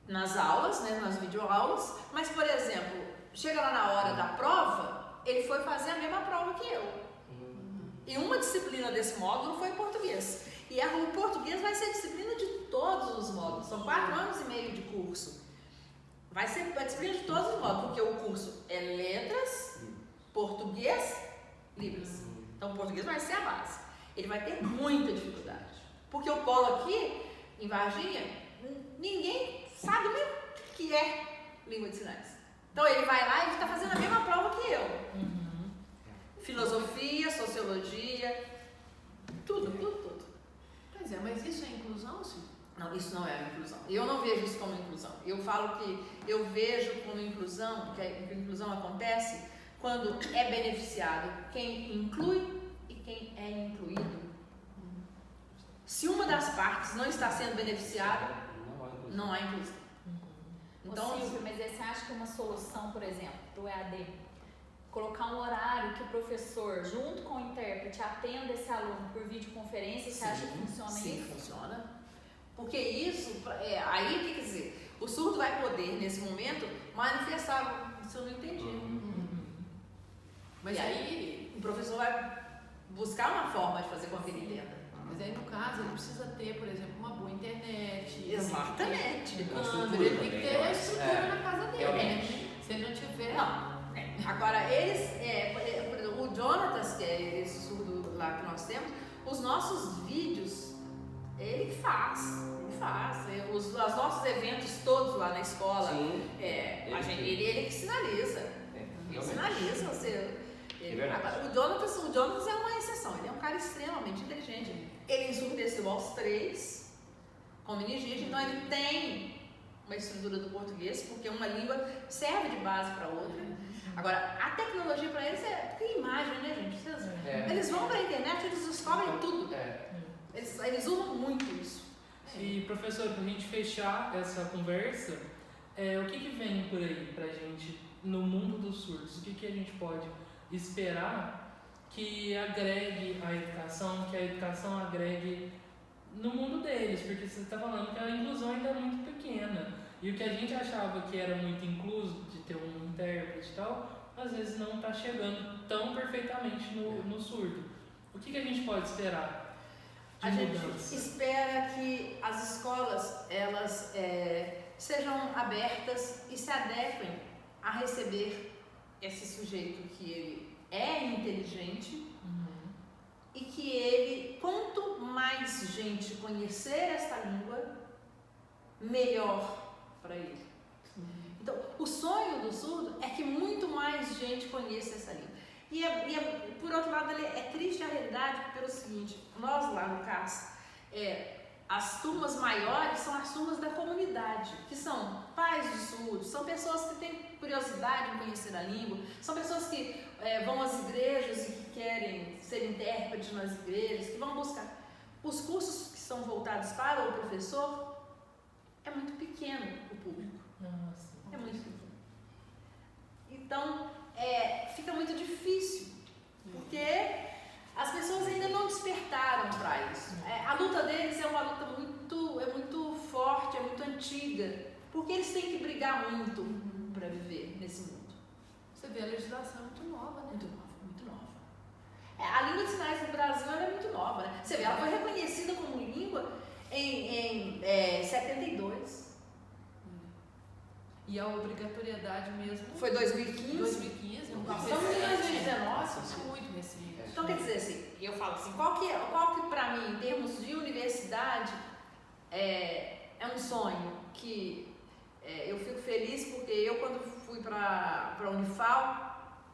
nas aulas, né, nas videoaulas, mas, por exemplo, chega lá na hora da prova, ele foi fazer a mesma prova que eu. E uma disciplina desse módulo foi português. E o português vai ser disciplina de todos os módulos, são 4 anos e meio de curso. Vai ser a disciplina de todos os módulos, porque o curso é letras, português, libras. Então o português vai ser a base. Ele vai ter muita dificuldade. Porque o polo aqui, em Varginha, ninguém sabe nem o que é língua de sinais. Então ele vai lá e ele está fazendo a mesma prova que eu. Filosofia, sociologia, tudo. Pois é, mas isso é inclusão, Silvia? Não, isso não é inclusão. Eu não vejo isso como inclusão. Eu falo que eu vejo como inclusão, que a inclusão acontece quando é beneficiado quem inclui e quem é incluído. Se uma das partes não está sendo beneficiada, não há inclusão. Então, Silvia, mas você acha que uma solução, por exemplo, para o EAD, colocar um horário que o professor, junto com o intérprete, atenda esse aluno por videoconferência, você acha que funciona isso? Sim, funciona. Porque isso, aí o que quer dizer? O surdo vai poder, nesse momento, manifestar, isso eu não entendi. Mas aí o professor vai buscar uma forma de fazer com que ele entenda. Mas aí, no caso, ele precisa ter, por exemplo, uma boa internet. Exatamente. Câmera, ele tem que ter a estrutura na casa dele, né? Se ele não tiver... Não. Agora, eles, por exemplo, o Jonatas, que é esse surdo lá que nós temos, os nossos vídeos, ele faz. Os nossos eventos todos lá na escola, Sim, ele que sinaliza. Sinaliza você. verdade. O Jonatas é uma exceção, ele é um cara extremamente inteligente. Ele ensurdeceu aos 3 com meningite, então ele tem uma estrutura do português, porque uma língua serve de base para outra. Agora, a tecnologia para eles é porque imagem, né, gente? Eles vão para a internet, eles descobrem tudo. Eles usam muito isso. E professor, para a gente fechar essa conversa, o que vem por aí pra gente no mundo dos surdos? O que a gente pode esperar que agregue a educação, que a educação agregue no mundo deles? Porque você está falando que a inclusão ainda é muito pequena. E o que a gente achava que era muito incluso, de ter um intérprete e tal, às vezes não está chegando tão perfeitamente no surdo. O que a gente pode esperar? A gente espera que as escolas elas sejam abertas e se adequem a receber esse sujeito que ele é inteligente e que ele, quanto mais gente conhecer essa língua, melhor para ele. Então, o sonho do surdo é que muito mais gente conheça essa língua. Por outro lado, é triste a realidade pelo seguinte: nós lá no CAS, as turmas maiores são as turmas da comunidade, que são pais de surdos, são pessoas que têm curiosidade em conhecer a língua, são pessoas que vão às igrejas e que querem ser intérpretes nas igrejas, que vão buscar. Os cursos que são voltados para o professor, é muito pequeno o público. Nossa. É muito pequeno. Então, fica muito difícil, porque as pessoas ainda não despertaram para isso. A luta deles é uma luta muito forte, é muito antiga, porque eles têm que brigar muito para viver nesse mundo. Você vê, a legislação é muito nova, né? Muito nova, muito nova. A língua de sinais do Brasil ela é muito nova, né? Você vê, ela foi reconhecida como língua em 72. E a obrigatoriedade mesmo Foi 2015? 2015, Nós estamos em 2019. Muito recente. Então, quer dizer assim, eu falo assim, qual que para mim, em termos de universidade, é um sonho que eu fico feliz, porque eu, quando fui para a Unifal,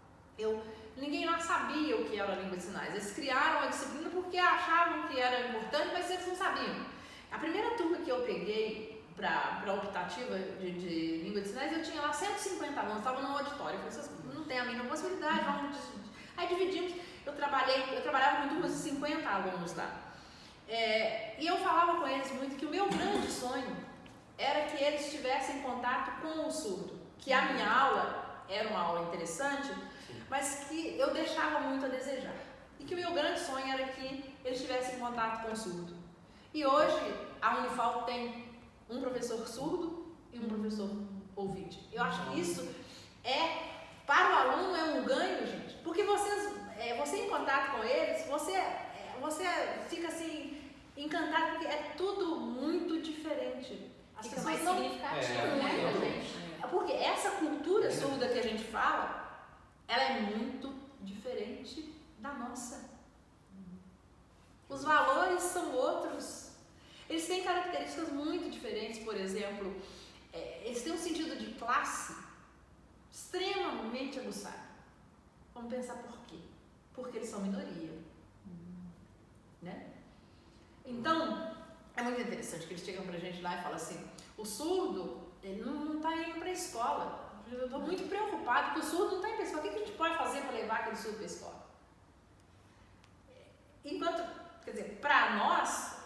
ninguém lá sabia o que era a língua de sinais. Eles criaram a disciplina porque achavam que era importante, mas eles não sabiam. A primeira turma que eu peguei para a optativa de língua de sinais, eu tinha lá 150 alunos, estava no auditório. Eu falei assim, não tem a mínima possibilidade, vamos dividir. Aí dividimos, eu trabalhava com turmas de 50 alunos lá. E eu falava com eles muito que o meu grande sonho era que eles tivessem contato com o surdo, que a minha aula era uma aula interessante, mas que eu deixava muito a desejar. E que o meu grande sonho era que eles tivessem contato com o surdo. E hoje a Unifal tem um professor surdo e um professor ouvinte. Eu acho que isso para o aluno é um ganho, gente, porque você em contato com eles, você fica assim encantado, porque é tudo muito diferente. As Fica pessoas mais não significativo, né, gente? porque essa cultura surda que a gente fala, ela é muito diferente da nossa. Os valores são outros. Eles têm características muito diferentes, por exemplo, eles têm um sentido de classe extremamente aguçado. Vamos pensar por quê? Porque eles são minoria. Né? Então, é muito interessante que eles chegam pra gente lá e falam assim, o surdo, ele não está indo para a escola. Eu estou muito preocupado porque o surdo não está indo para a escola. O que a gente pode fazer para levar aquele surdo para a escola? Enquanto, quer dizer, para nós,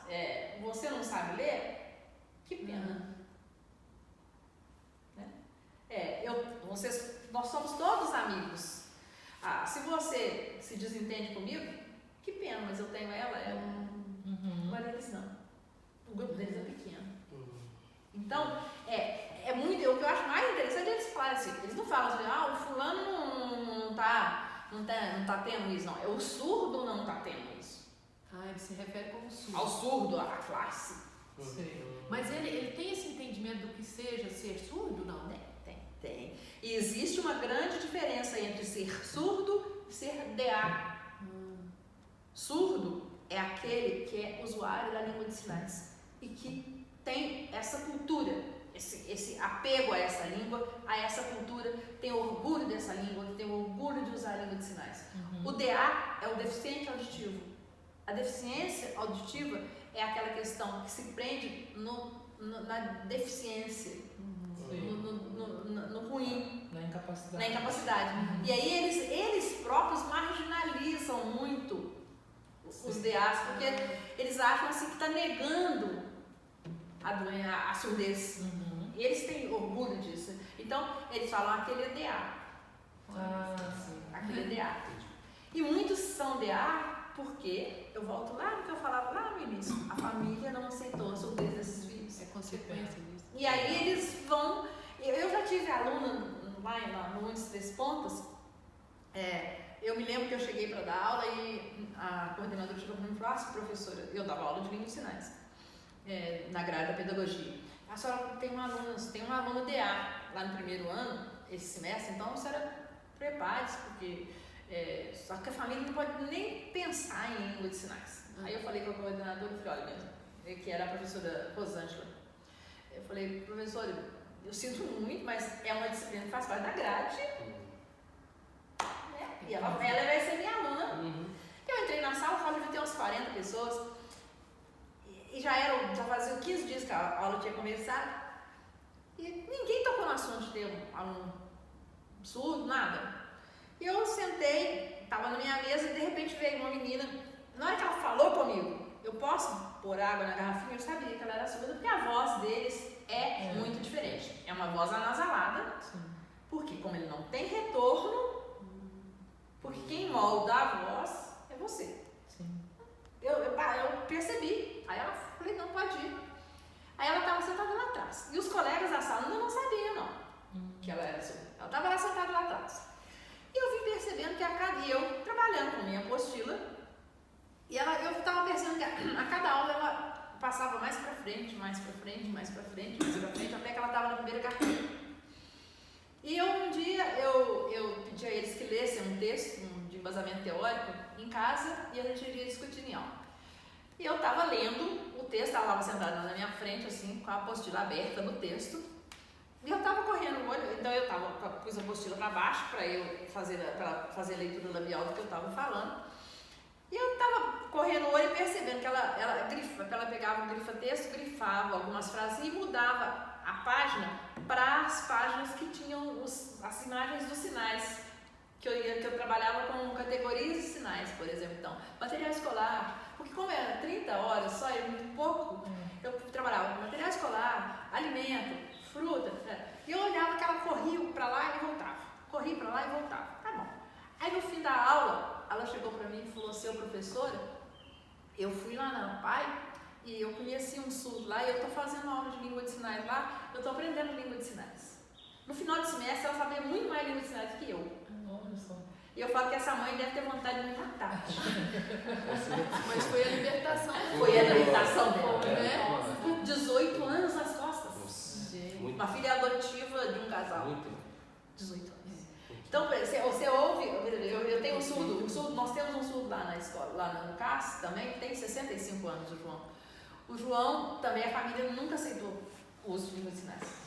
você não sabe ler, que pena. Nós somos todos amigos. Se você se desentende comigo, que pena, mas eu tenho ela. Mas eles não. O grupo deles é pequeno. Então, o que eu acho mais interessante é eles falarem assim, eles não falam assim, o fulano não tá tendo isso, não. O surdo não tá tendo isso. Ele se refere como surdo. Ao surdo, à classe. Sim. Mas ele tem esse entendimento do que seja ser surdo, não? Tem. E existe uma grande diferença entre ser surdo e ser DA. Surdo é aquele que é usuário da língua de sinais e que tem essa cultura, esse apego a essa língua, a essa cultura, tem orgulho dessa língua, tem orgulho de usar a língua de sinais. O DA é o deficiente auditivo. A deficiência auditiva é aquela questão que se prende na deficiência, no ruim, na incapacidade. Na incapacidade. E aí eles próprios marginalizam muito os DAs, porque eles acham assim que está negando a surdez. E eles têm orgulho disso. Então, eles falam, aquele é DA. Aquele é DA. E muitos são DA porque, eu volto lá no que eu falava lá no início, a família não aceitou a surdez desses filhos. É consequência disso. E aí eles vão... Eu já tive aluna lá no Muitos Três Pontos. Eu me lembro que eu cheguei para dar aula e a coordenadora chegou para mim e falou, professora, eu dava aula de língua de sinais na grade da pedagogia. A senhora tem um aluno DA lá no primeiro ano, esse semestre, então a senhora prepare-se, porque só que a família não pode nem pensar em língua de sinais. Aí eu falei com a coordenadora e falei, olha, que era a professora Rosângela, eu falei, professora, eu sinto muito, mas é uma disciplina que faz parte da grade, e ela vai ser minha aluna. Eu entrei na sala, devia ter uns 40 pessoas, e já fazia 15 dias que a aula tinha começado, e ninguém tocou no assunto de ter um aluno surdo, nada. E eu sentei, estava na minha mesa, e de repente veio uma menina, na hora que ela falou comigo, eu posso pôr água na garrafinha, eu sabia que ela era surda, porque a voz deles é muito diferente. É uma voz anasalada, porque como ele não tem retorno, porque quem molda a voz é você. Eu percebi. Aí ela falei, não, pode ir. Aí ela estava sentada lá atrás. E os colegas da sala ainda não sabiam, não, que ela era surda. Ela estava lá sentada lá atrás. E eu vim percebendo que eu trabalhando com minha apostila, e eu estava percebendo que a cada aula ela passava mais para frente, até que ela estava na primeira carteira. E um dia eu pedi a eles que lessem um texto de embasamento teórico em casa e a gente iria discutir em aula. E eu estava lendo o texto, ela estava sentada na minha frente, assim, com a apostila aberta no texto. E eu estava correndo o olho, então eu pus a apostila para baixo para eu fazer a leitura labial do que eu estava falando. E eu estava correndo o olho e percebendo que ela pegava o grifa-texto, grifava algumas frases e mudava a página para as páginas que tinham as imagens dos sinais, que eu trabalhava com categorias de sinais, por exemplo. Então, material escolar, porque como era 30 horas só, era muito pouco, eu trabalhava com material escolar, alimento, fruta, e eu olhava que ela corria para lá e voltava. Tá bom. Aí no fim da aula, ela chegou para mim e falou, seu professora, eu fui lá na PAI e eu conheci um surdo lá e eu estou fazendo aula de língua de sinais lá, eu estou aprendendo língua de sinais. No final do semestre, ela sabia muito mais língua de sinais do que eu. E eu falo que essa mãe deve ter vontade de me matar. Mas foi a libertação. Foi a libertação dela, né? 18 anos nas costas. Uma filha adotiva de um casal. 18 anos. Então, você ouve, eu tenho um surdo, nós temos um surdo lá na escola, lá no CAS também, que tem 65 anos, o João. O João também, a família nunca aceitou o uso de língua de sinais.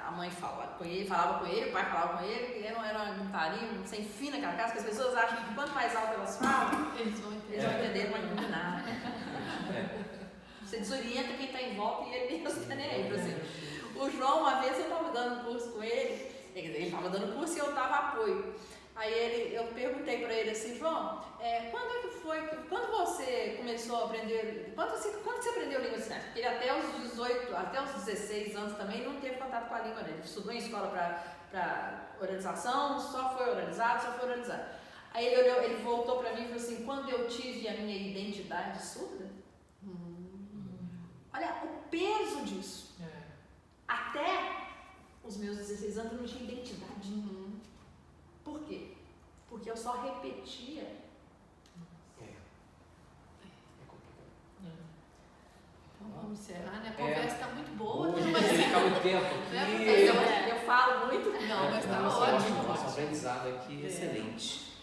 A mãe falava com ele, o pai falava com ele, e era uma gritaria sem fim naquela casa, que as pessoas acham que quanto mais alto elas falam, eles vão entender, mas não nada. Você desorienta quem está em volta e ele mesmo está nem aí pra você. O João, uma vez eu estava dando curso com ele estava dando curso e eu dava apoio. Aí eu perguntei para ele assim, João, quando você começou a aprender, quando você aprendeu língua de sinais? Porque ele até os 16 anos também não teve contato com a língua dele. Ele estudou em escola para oralização, só foi oralizado. Aí ele voltou para mim e falou assim, quando eu tive a minha identidade surda, olha o peso disso. Até os meus 16 anos eu não tinha identidade. Por quê? Porque eu só repetia. É complicado. Então vamos encerrar, né? A conversa está muito boa. Hoje mas fica muito tempo aqui. Eu falo muito. Não, mas está Nossa, ótimo. Nosso aprendizado aqui é excelente.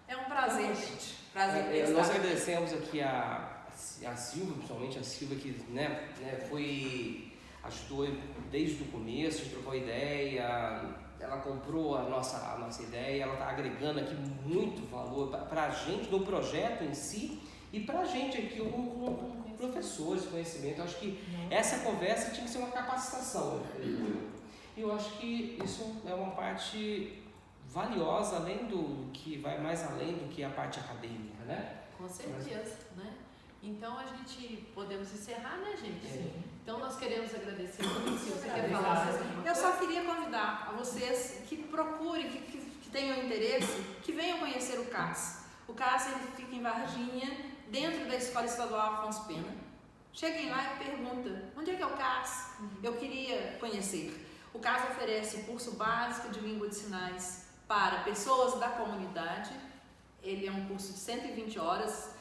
É um prazer, gente. Prazer. Nós agradecemos aqui a Silvia, principalmente a Silvia, que ajudou desde o começo, a gente trocou ideia, ela comprou a nossa ideia, ela está agregando aqui muito valor para a gente no projeto em si e para a gente aqui com professores, conhecimento. Eu acho que essa conversa tinha que ser uma capacitação. E eu acho que isso é uma parte valiosa, além do que vai mais além do que a parte acadêmica, né? Com certeza, né? Então a gente podemos encerrar, né, gente? Sim. Então nós queremos agradecer. Se você quer falar mais alguma Eu coisa? só queria convidar a vocês que procurem, que tenham interesse, que venham conhecer o CAS. O CAS ele fica em Varginha, dentro da Escola Estadual Afonso Pena. Cheguem lá e perguntam, onde é que é o CAS? Eu queria conhecer. O CAS oferece o curso básico de língua de sinais para pessoas da comunidade. Ele é um curso de 120 horas.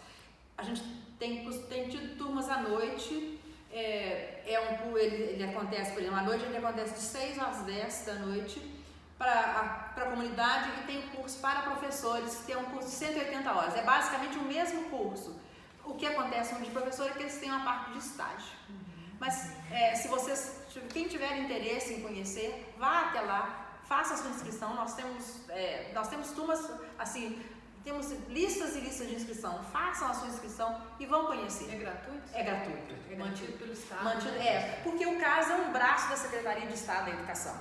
A gente tem tido turmas à noite. Ele acontece, por exemplo, à noite ele acontece de 6 às 10 da noite para a comunidade, e tem o curso para professores, que é um curso de 180 horas. É basicamente o mesmo curso. O que acontece no de professor é que eles têm uma parte de estágio. Mas quem tiver interesse em conhecer, vá até lá, faça a sua inscrição. Nós temos turmas assim. Temos listas e listas de inscrição. Façam a sua inscrição e vão conhecer. É gratuito? É gratuito. Mantido pelo Estado. Porque o CAS é um braço da Secretaria de Estado da Educação.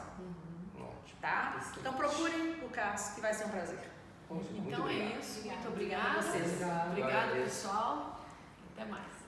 Tá? Então procurem o CAS, que vai ser um prazer. Então é isso. Muito obrigada. Obrigada a vocês. Obrigada, pessoal. Até mais.